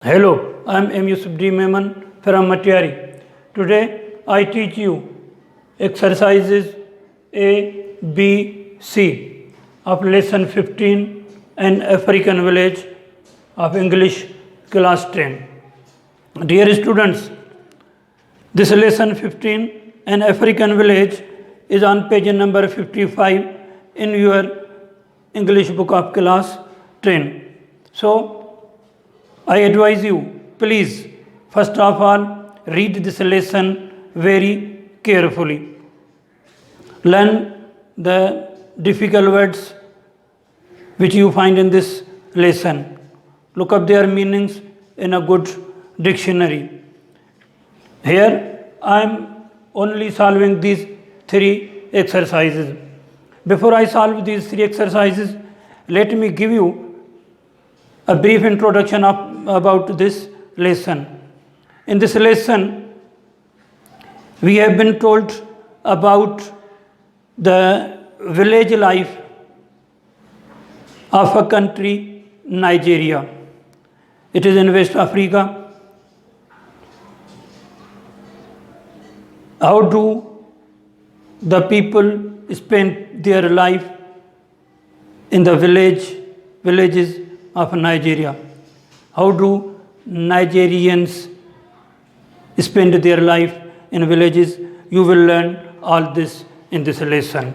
Hello, I am M. Yusufdi Memon from Matiari. Today I teach you exercises A, B, C of lesson 15 An African Village of English class 10. Dear students, this lesson 15 An African Village is on page number 55 in your English book of class 10. So, I advise you, please, first of all, read this lesson very carefully. Learn the difficult words which you find in this lesson. Look up their meanings in a good dictionary. Here, I am only solving these three exercises. Before I solve these three exercises, let me give you a brief introduction about this lesson. In this lesson, we have been told about the village life of a country, Nigeria. It is in West Africa. How do the people spend their life in the villages of Nigeria? How do Nigerians spend their life in villages? You will learn all this in this lesson.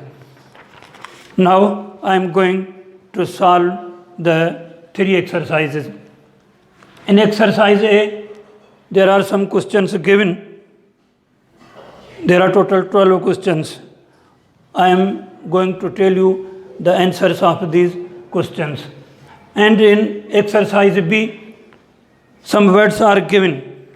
Now I am going to solve the three exercises. In exercise A, there are some questions given. There are total 12 questions. I am going to tell you the answers of these questions. And in exercise B, some words are given.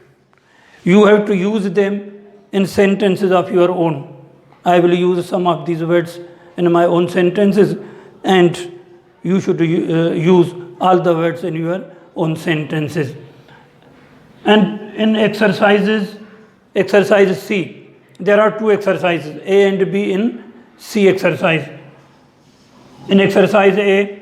You have to use them in sentences of your own. I will use some of these words in my own sentences, and you should use all the words in your own sentences. And in exercise C, there are two exercises, A and B in C exercise. In exercise A,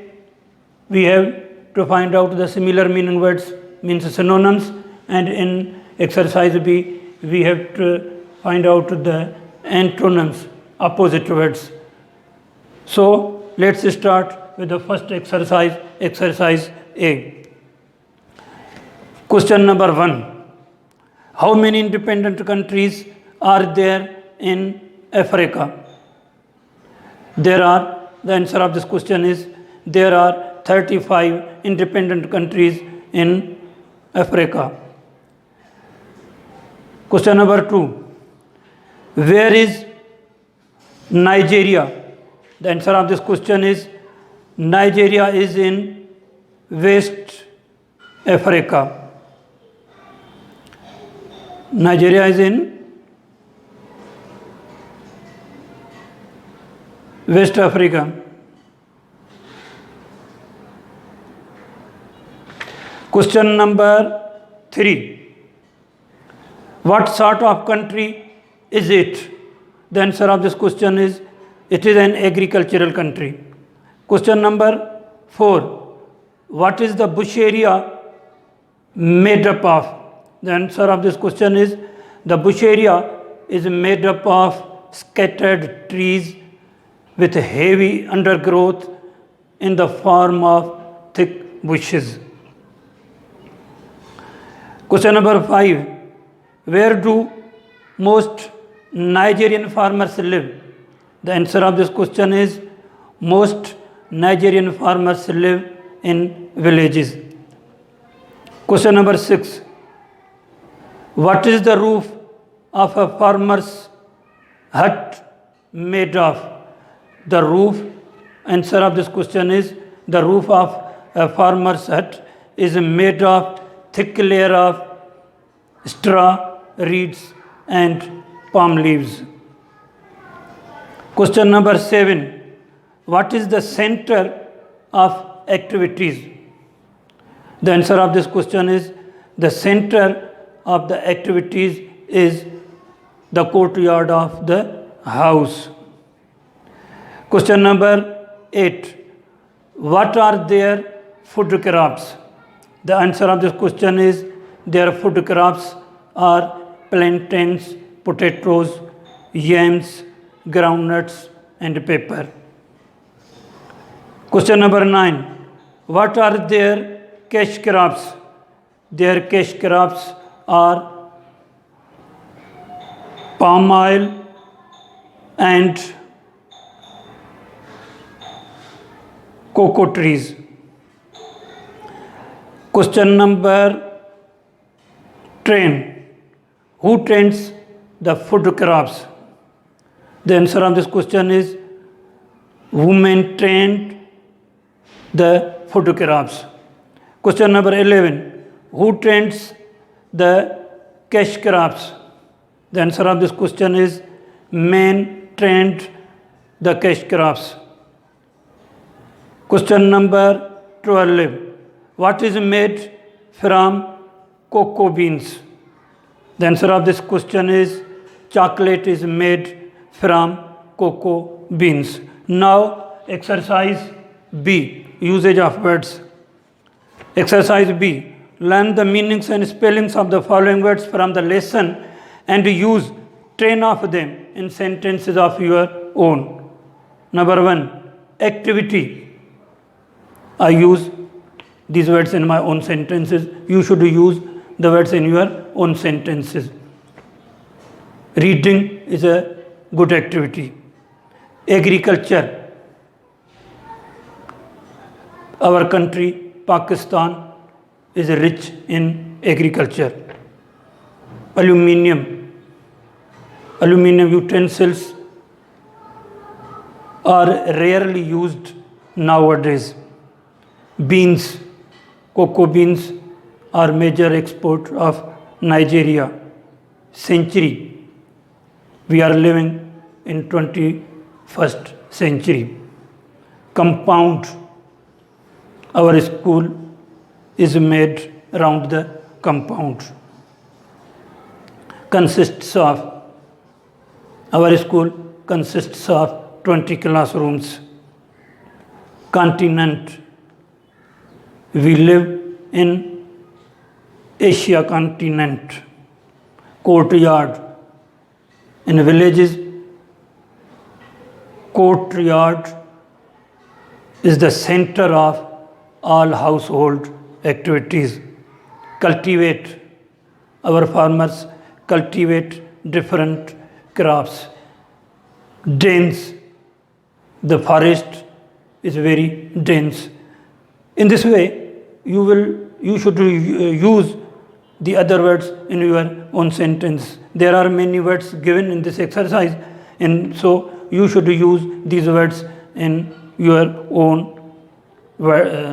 we have to find out the similar meaning words, means synonyms, and in exercise B, we have to find out the antonyms, opposite words. So, let's start with the first exercise, exercise A. Question number 1. How many independent countries are there in Africa? The answer of this question is there are 35 independent countries in Africa. Question number 2. Where is Nigeria? The answer of this question is Nigeria is in West Africa. Nigeria is in West Africa. Question number 3. What sort of country is it? The answer of this question is it is an agricultural country. Question number 4. What is the bush area made up of? The answer of this question is the bush area is made up of scattered trees with heavy undergrowth in the form of thick bushes. Question number 5. Where do most Nigerian farmers live? The answer of this question is most Nigerian farmers live in villages. Question number 6. What is the roof of a farmer's hut made of? The roof, answer of this question is the roof of a farmer's hut is made of thick layer of straw, reeds and palm leaves. Question number 7. What is the center of activities? The answer of this question is the center of the activities is the courtyard of the house. Question number 8. What are their food crops? The answer of this question is their food crops are plantains, potatoes, yams, groundnuts, and pepper. Question number 9. What are their cash crops? Their cash crops are palm oil and cocoa trees. Question number 10. Who tends the food crops? The answer of this question is women tend the food crops. Question number 11. Who tends the cash crops? The answer of this question is men tend the cash crops. Question number 12. What is made from cocoa beans? The answer of this question is chocolate is made from cocoa beans. Now, exercise B, usage of words. Exercise B, learn the meanings and spellings of the following words from the lesson and use 10 of them in sentences of your own. Number 1, activity. I use these words in my own sentences. You should use the words in your own sentences. Reading is a good activity. Agriculture. Our country, Pakistan, is rich in agriculture. Aluminium utensils are rarely used nowadays. Beans, cocoa beans are major export of Nigeria. Century, we are living in 21st century. Compound, our school is made around the compound. Our school consists of 20 classrooms. Continent, we live in Asia continent. Courtyard, in villages, courtyard is the center of all household activities. Cultivate, our farmers cultivate different crops. Dense, the forest is very dense. In this way, you should use the other words in your own sentence. There are many words given in this exercise, and so you should use these words in your own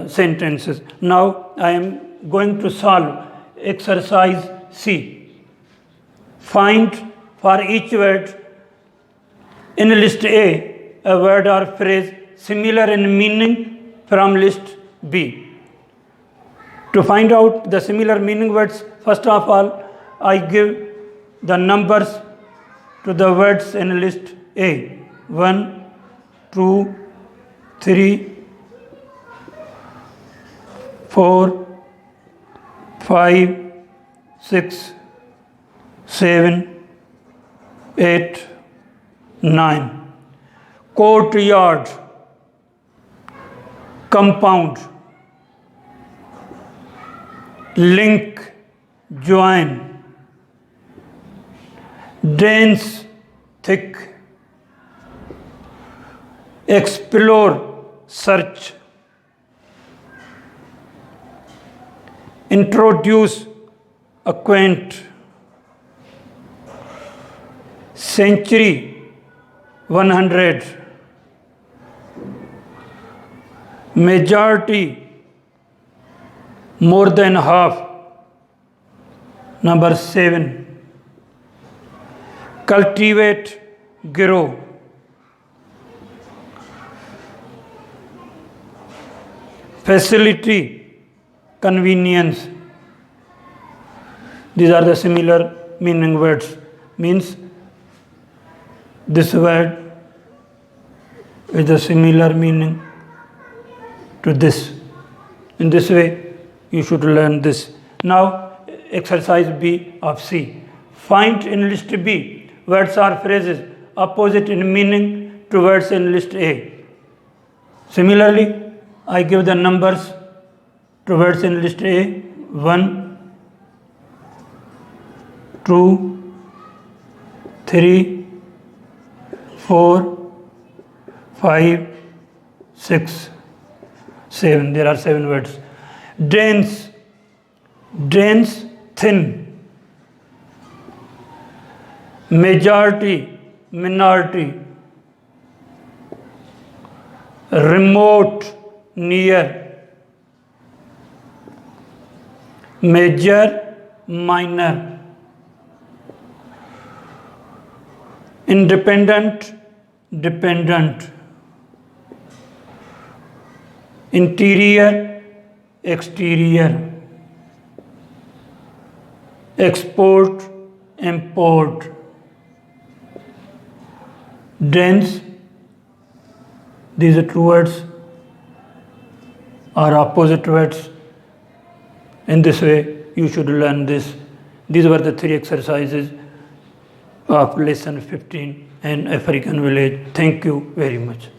sentences. Now I am going to solve exercise C. Find for each word in list A a word or phrase similar in meaning from list B. To find out the similar meaning words, first of all, I give the numbers to the words in list A. 1, 2, 3, 4, 5, 6, 7, 8, 9. Courtyard, compound, link, join, dense, thick, explore, search, introduce, acquaint, century, 100, majority, more than half. Number 7, cultivate, grow. Facility, convenience. These are the similar meaning words. Means this word is a similar meaning to this. In this way, you should learn this. Now, exercise B of C. Find in list B words or phrases opposite in meaning to words in list A. Similarly, I give the numbers to words in list A: 1, 2, 3, 4, 5, 6, 7. There are 7 words. Dense, dense, thin. Majority, minority. Remote, near. Major, minor. Independent, dependent. Interior, exterior. Export, import. Dense, these are two words are opposite words. In this way, you should learn this. These were the 3 exercises of lesson 15 in African village. Thank you very much.